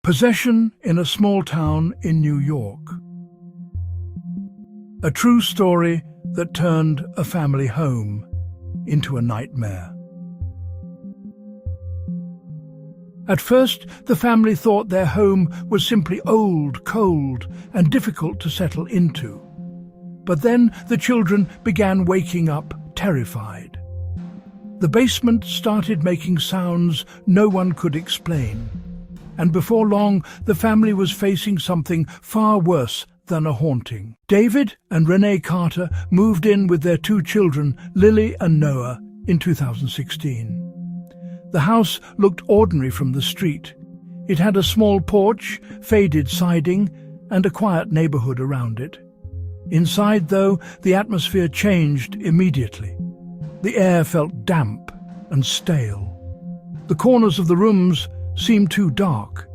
Possession in a small town in New York. A true story that turned a family home into a nightmare. At first, the family thought their home was simply old, cold, and difficult to settle into. But then the children began waking up terrified. The basement started making sounds no one could explain. And before long, the family was facing something far worse than a haunting. David and Renee Carter moved in with their two children, Lily and Noah, in 2016. The house looked ordinary from the street. It had a small porch, faded siding, and a quiet neighborhood around it. Inside, though, the atmosphere changed immediately. The air felt damp and stale. The corners of the rooms seemed too dark,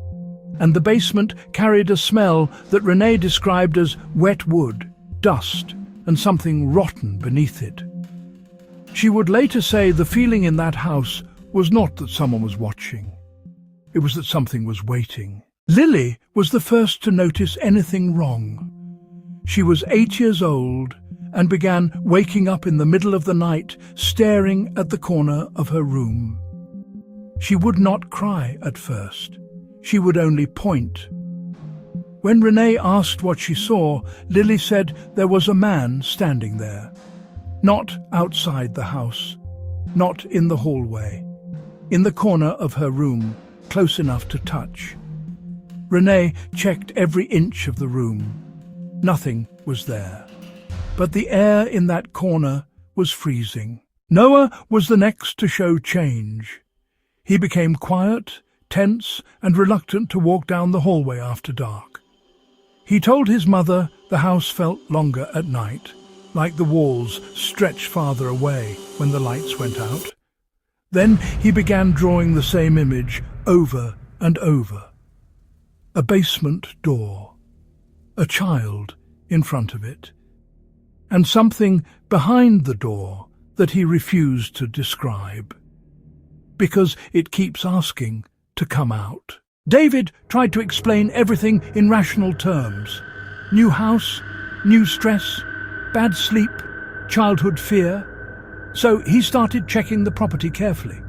and the basement carried a smell that Renee described as wet wood, dust, and something rotten beneath it. She would later say the feeling in that house was not that someone was watching. It was that something was waiting. Lily was the first to notice anything wrong. She was 8 years old and began waking up in the middle of the night, staring at the corner of her room. She would not cry at first. She would only point. When Renee asked what she saw, Lily said there was a man standing there. Not outside the house, not in the hallway, in the corner of her room, close enough to touch. Renee checked every inch of the room. Nothing was there. But the air in that corner was freezing. Noah was the next to show change. He became quiet, tense, and reluctant to walk down the hallway after dark. He told his mother the house felt longer at night, like the walls stretched farther away when the lights went out. Then he began drawing the same image over and over. A basement door, a child in front of it, and something behind the door that he refused to describe, because it keeps asking to come out. David tried to explain everything in rational terms. New house, new stress, bad sleep, childhood fear. So he started checking the property carefully.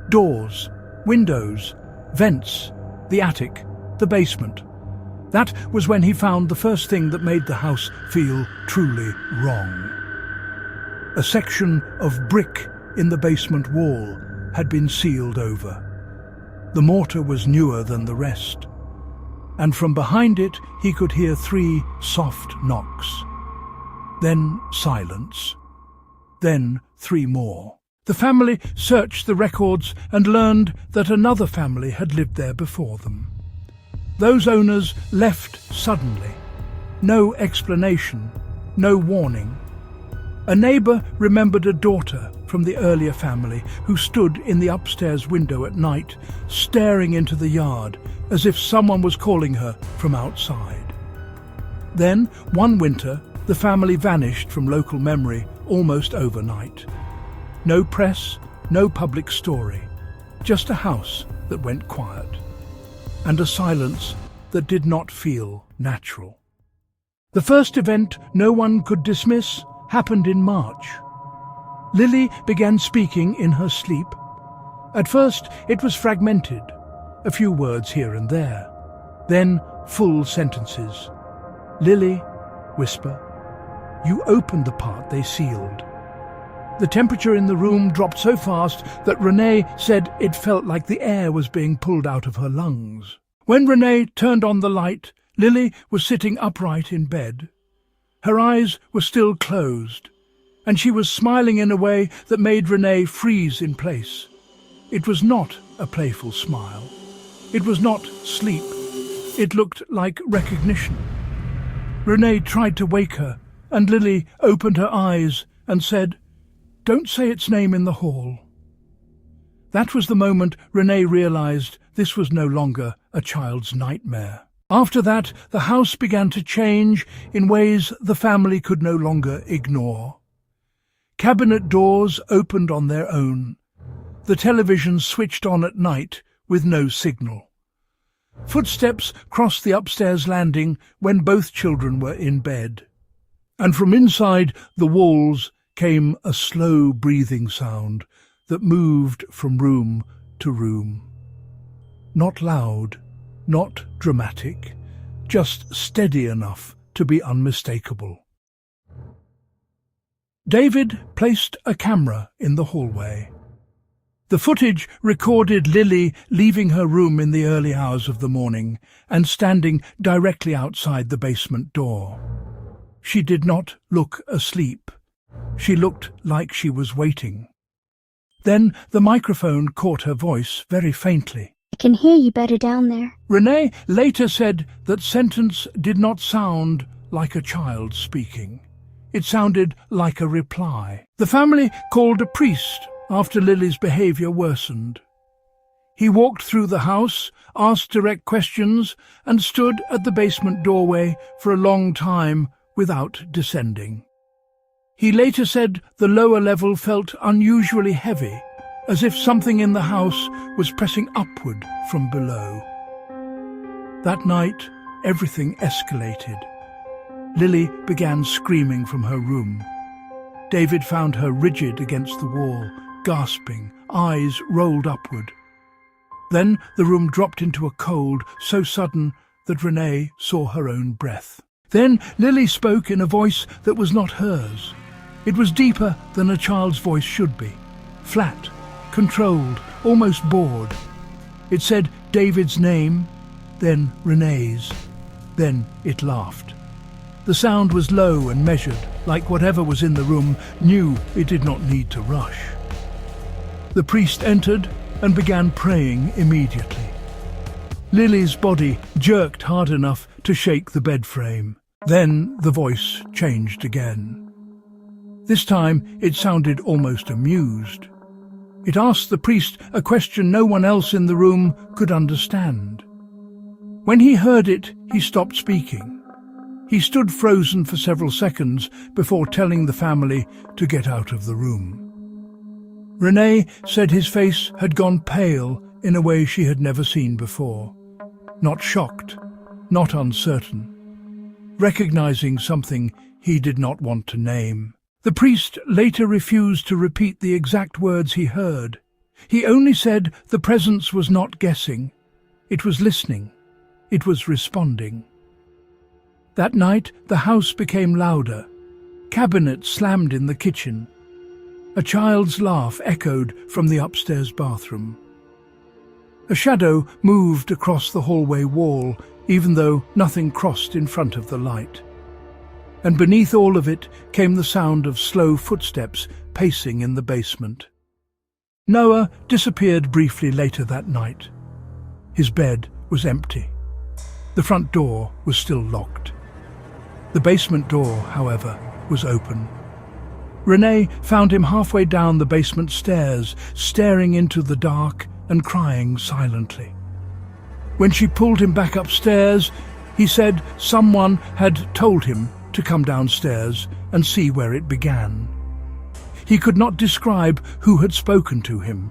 Doors, windows, vents, the attic, the basement. That was when he found the first thing that made the house feel truly wrong. A section of brick in the basement wall had been sealed over. The mortar was newer than the rest, and from behind it he could hear 3 soft knocks. Then silence. Then 3 more. The family searched the records and learned that another family had lived there before them. Those owners left suddenly. No explanation, no warning. A neighbor remembered a daughter from the earlier family who stood in the upstairs window at night, staring into the yard as if someone was calling her from outside. Then, one winter, the family vanished from local memory almost overnight. No press, no public story, just a house that went quiet, and a silence that did not feel natural. The first event no one could dismiss happened in March. Lily began speaking in her sleep. At first, it was fragmented, a few words here and there. Then, full sentences. Lily, whisper, you opened the part they sealed. The temperature in the room dropped so fast that Renee said it felt like the air was being pulled out of her lungs. When Renee turned on the light, Lily was sitting upright in bed. Her eyes were still closed, and she was smiling in a way that made Renee freeze in place. It was not a playful smile. It was not sleep. It looked like recognition. Renee tried to wake her, and Lily opened her eyes and said, "Don't say its name in the hall." That was the moment Renee realized this was no longer a child's nightmare. After that, the house began to change in ways the family could no longer ignore. Cabinet doors opened on their own. The television switched on at night with no signal. Footsteps crossed the upstairs landing when both children were in bed, and from inside the walls came a slow breathing sound that moved from room to room. Not loud, not dramatic, just steady enough to be unmistakable. David placed a camera in the hallway. The footage recorded Lily leaving her room in the early hours of the morning and standing directly outside the basement door. She did not look asleep. She looked like she was waiting. Then the microphone caught her voice very faintly. I can hear you better down there. Renee later said that sentence did not sound like a child speaking. It sounded like a reply. The family called a priest after Lily's behavior worsened. He walked through the house, asked direct questions, and stood at the basement doorway for a long time without descending. He later said the lower level felt unusually heavy, as if something in the house was pressing upward from below. That night, everything escalated. Lily began screaming from her room. David found her rigid against the wall, gasping, eyes rolled upward. Then the room dropped into a cold so sudden that Renee saw her own breath. Then Lily spoke in a voice that was not hers. It was deeper than a child's voice should be, flat, controlled, almost bored. It said David's name, then Renee's, then it laughed. The sound was low and measured, like whatever was in the room knew it did not need to rush. The priest entered and began praying immediately. Lily's body jerked hard enough to shake the bed frame. Then the voice changed again. This time it sounded almost amused. It asked the priest a question no one else in the room could understand. When he heard it, he stopped speaking. He stood frozen for several seconds before telling the family to get out of the room. Renee said his face had gone pale in a way she had never seen before. Not shocked, not uncertain. Recognizing something he did not want to name. The priest later refused to repeat the exact words he heard. He only said the presence was not guessing. It was listening. It was responding. That night, the house became louder. Cabinets slammed in the kitchen. A child's laugh echoed from the upstairs bathroom. A shadow moved across the hallway wall, even though nothing crossed in front of the light. And beneath all of it came the sound of slow footsteps pacing in the basement. Noah disappeared briefly later that night. His bed was empty. The front door was still locked. The basement door, however, was open. Renee found him halfway down the basement stairs, staring into the dark and crying silently. When she pulled him back upstairs, he said someone had told him to come downstairs and see where it began. He could not describe who had spoken to him.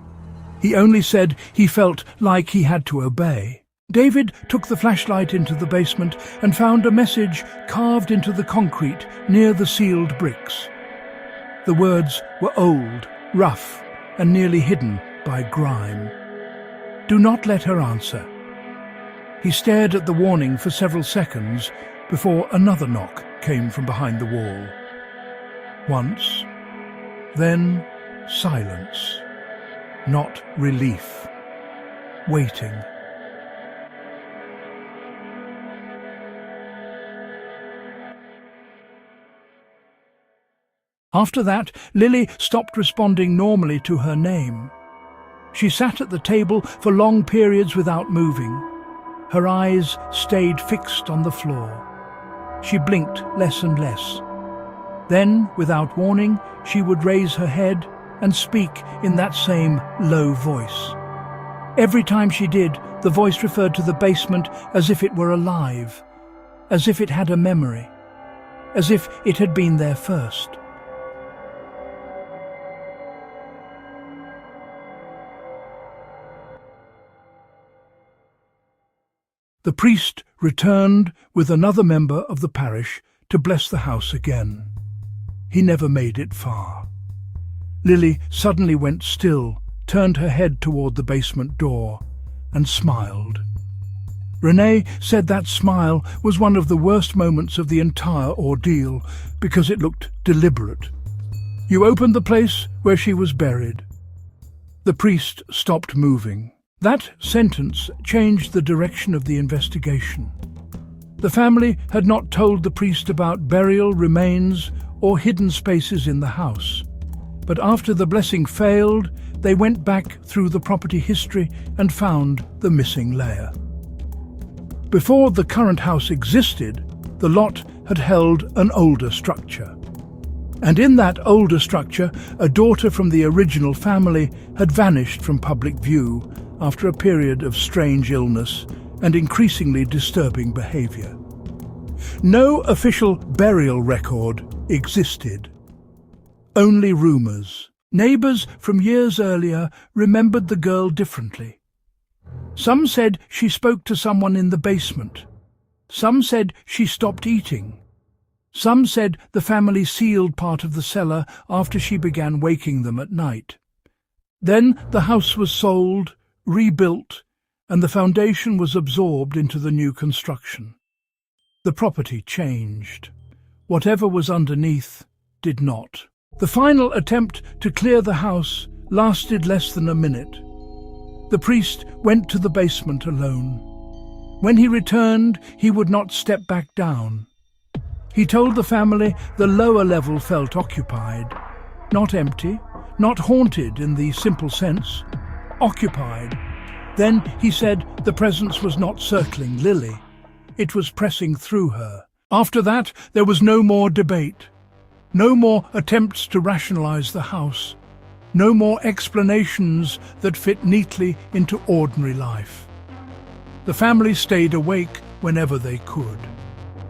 He only said he felt like he had to obey. David took the flashlight into the basement and found a message carved into the concrete near the sealed bricks. The words were old, rough, and nearly hidden by grime. Do not let her answer. He stared at the warning for several seconds before another knock came from behind the wall. Once, then silence. Not relief. Waiting. After that, Lily stopped responding normally to her name. She sat at the table for long periods without moving. Her eyes stayed fixed on the floor. She blinked less and less. Then, without warning, she would raise her head and speak in that same low voice. Every time she did, the voice referred to the basement as if it were alive, as if it had a memory, as if it had been there first. The priest returned with another member of the parish to bless the house again. He never made it far. Lily suddenly went still, turned her head toward the basement door, and smiled. Renee said that smile was one of the worst moments of the entire ordeal because it looked deliberate. "You opened the place where she was buried." The priest stopped moving. That sentence changed the direction of the investigation. The family had not told the priest about burial remains or hidden spaces in the house. But after the blessing failed, they went back through the property history and found the missing layer. Before the current house existed, the lot had held an older structure. And in that older structure, a daughter from the original family had vanished from public view after a period of strange illness and increasingly disturbing behavior. No official burial record existed. Only rumors. Neighbors from years earlier remembered the girl differently. Some said she spoke to someone in the basement. Some said she stopped eating. Some said the family sealed part of the cellar after she began waking them at night. Then the house was sold, rebuilt, and the foundation was absorbed into the new construction. The property changed. Whatever was underneath did not. The final attempt to clear the house lasted less than a minute. The priest went to the basement alone. When he returned, he would not step back down. He told the family the lower level felt occupied, not empty, not haunted in the simple sense, occupied. Then he said the presence was not circling Lily. It was pressing through her. After that, there was no more debate. No more attempts to rationalize the house. No more explanations that fit neatly into ordinary life. The family stayed awake whenever they could.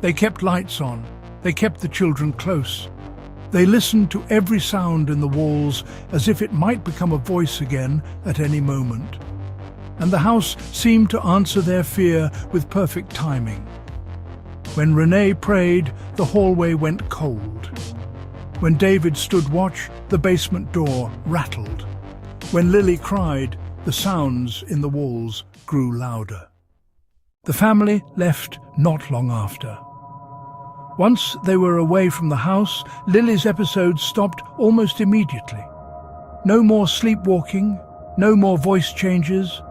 They kept lights on. They kept the children close. They listened to every sound in the walls as if it might become a voice again at any moment. And the house seemed to answer their fear with perfect timing. When Renee prayed, the hallway went cold. When David stood watch, the basement door rattled. When Lily cried, the sounds in the walls grew louder. The family left not long after. Once they were away from the house, Lily's episodes stopped almost immediately. No more sleepwalking, no more voice changes,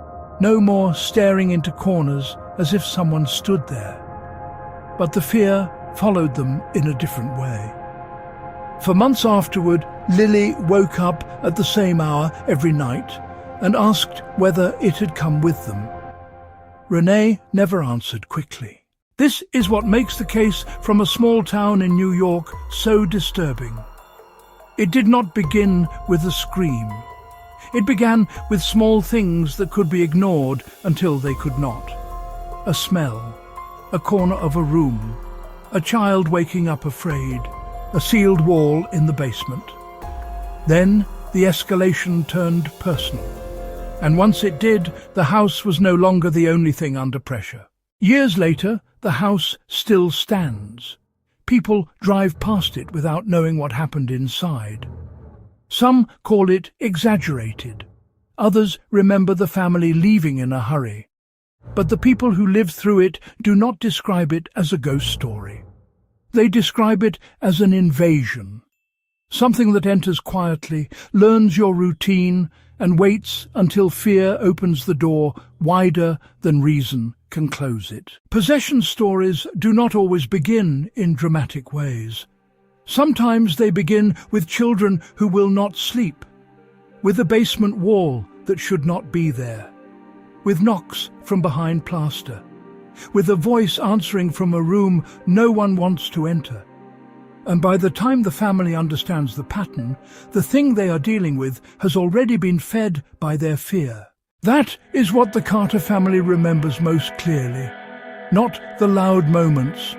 no more staring into corners as if someone stood there. But the fear followed them in a different way. For months afterward, Lily woke up at the same hour every night and asked whether it had come with them. Renee never answered quickly. This is what makes the case from a small town in New York so disturbing. It did not begin with a scream. It began with small things that could be ignored until they could not. A smell, a corner of a room, a child waking up afraid, a sealed wall in the basement. Then the escalation turned personal. And once it did, the house was no longer the only thing under pressure. Years later, the house still stands. People drive past it without knowing what happened inside. Some call it exaggerated. Others remember the family leaving in a hurry. But the people who lived through it do not describe it as a ghost story. They describe it as an invasion. Something that enters quietly, learns your routine, and waits until fear opens the door wider than reason can close it. Possession stories do not always begin in dramatic ways. Sometimes they begin with children who will not sleep, with a basement wall that should not be there, with knocks from behind plaster, with a voice answering from a room no one wants to enter. And by the time the family understands the pattern, the thing they are dealing with has already been fed by their fear. That is what the Carter family remembers most clearly. Not the loud moments,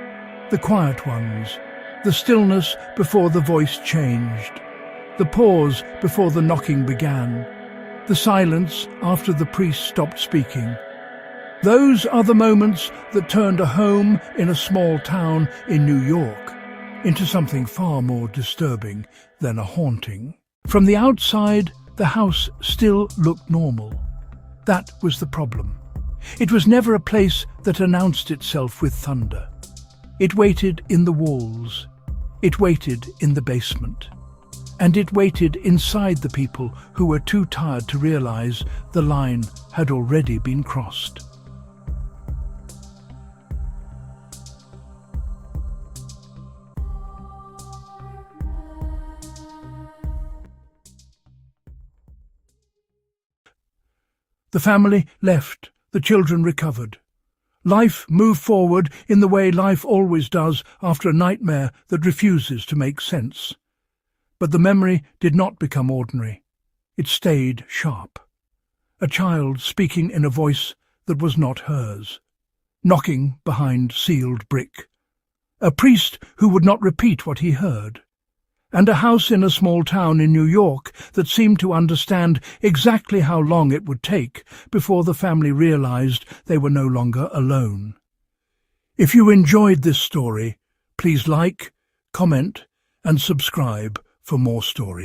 the quiet ones, the stillness before the voice changed, the pause before the knocking began, the silence after the priest stopped speaking. Those are the moments that turned a home in a small town in New York into something far more disturbing than a haunting. From the outside, the house still looked normal. That was the problem. It was never a place that announced itself with thunder. It waited in the walls. It waited in the basement. And it waited inside the people who were too tired to realize the line had already been crossed. The family left. The children recovered. Life moved forward in the way life always does after a nightmare that refuses to make sense. But the memory did not become ordinary. It stayed sharp. A child speaking in a voice that was not hers. Knocking behind sealed brick. A priest who would not repeat what he heard. And a house in a small town in New York that seemed to understand exactly how long it would take before the family realized they were no longer alone. If you enjoyed this story, please like, comment, and subscribe for more stories.